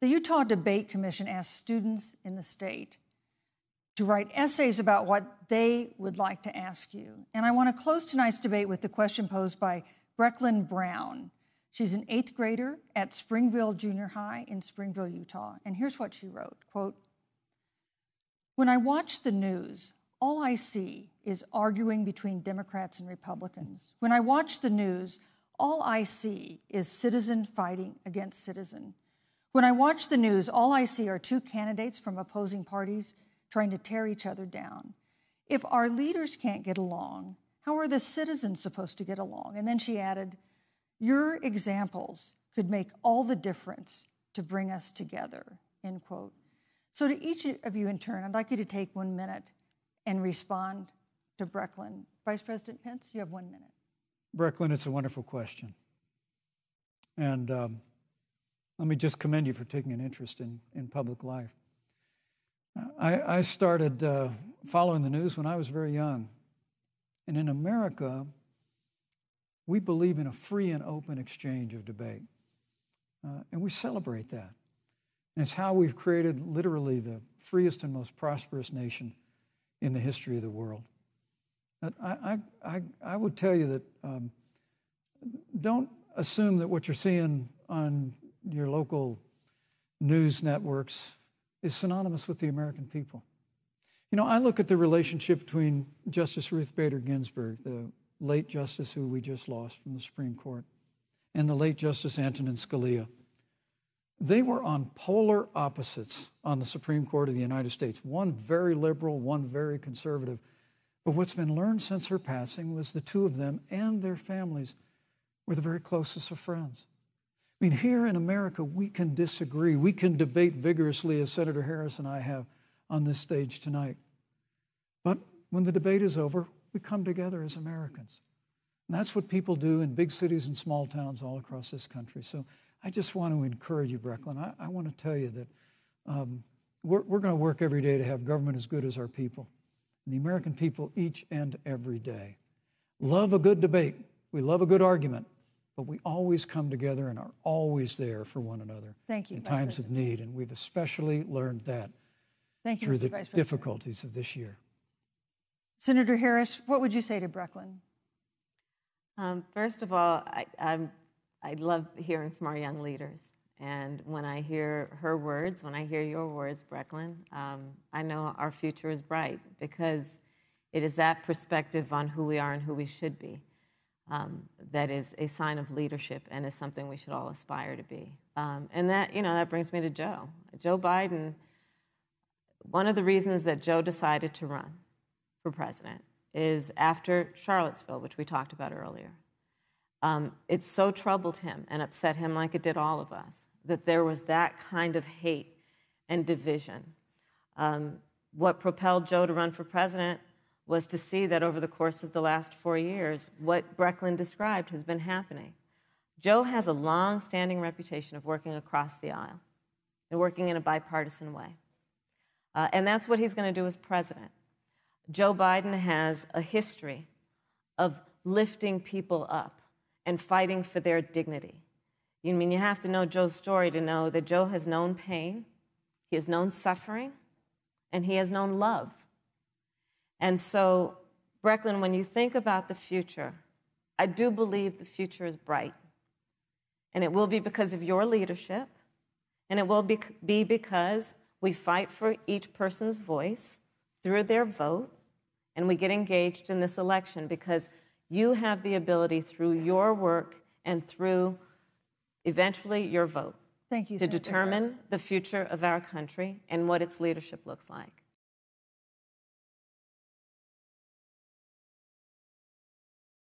The Utah Debate Commission asked students in the state to write essays about what they would like to ask you. And I want to close tonight's debate with the question posed by Brecklin Brown. She's an 8th grader at Springville Junior High in Springville, Utah. And here's what she wrote, quote, "When I watch the news, all I see is arguing between Democrats and Republicans. When I watch the news, all I see is citizen fighting against citizen. When I watch the news, all I see are two candidates from opposing parties trying to tear each other down. If our leaders can't get along, how are the citizens supposed to get along?" And then she added, "Your examples could make all the difference to bring us together," end quote. So to each of you in turn, I'd like you to take 1 minute and respond to Brecklin. Vice President Pence, you have 1 minute. Brecklin, it's a wonderful question. And let me just commend you for taking an interest in public life. I started following the news when I was very young. And in America, we believe in a free and open exchange of debate. And we celebrate that. And it's how we've created literally the freest and most prosperous nation in the history of the world. But I would tell you that don't assume that what you're seeing on your local news networks is synonymous with the American people. You know, I look at the relationship between Justice Ruth Bader Ginsburg, the late justice who we just lost from the Supreme Court, and the late Justice Antonin Scalia. They were on polar opposites on the Supreme Court of the United States, one very liberal, one very conservative. But what's been learned since her passing was the two of them and their families were the very closest of friends. I mean, here in America, we can disagree. We can debate vigorously, as Senator Harris and I have on this stage tonight. But when the debate is over, we come together as Americans. And that's what people do in big cities and small towns all across this country. So I just want to encourage you, Brecklin. I want to tell you that we're going to work every day to have government as good as our people. And the American people each and every day love a good debate. We love a good argument. But we always come together and are always there for one another. Thank you, in times of need. And we've especially learned that through the difficulties of this year. Senator Harris, what would you say to Brecklin? First of all, I love hearing from our young leaders. And when I hear her words, when I hear your words, Brecklin, I know our future is bright because it is that perspective on who we are and who we should be. That is a sign of leadership and is something we should all aspire to be. And that, that brings me to Joe. Joe Biden, one of the reasons that Joe decided to run for president is after Charlottesville, which we talked about earlier. It so troubled him and upset him like it did all of us, that there was that kind of hate and division. What propelled Joe to run for president was to see that over the course of the last 4 years, what Brecklin described has been happening. Joe has a long-standing reputation of working across the aisle and working in a bipartisan way. And that's what he's going to do as president. Joe Biden has a history of lifting people up and fighting for their dignity. You have to know Joe's story to know that Joe has known pain, he has known suffering, and he has known love. And so, Brecklin, when you think about the future, I do believe the future is bright. And it will be because of your leadership, and it will be because we fight for each person's voice through their vote, and we get engaged in this election because you have the ability through your work and through, eventually, your vote Thank you, to Senator determine Harris. the future of our country and what its leadership looks like.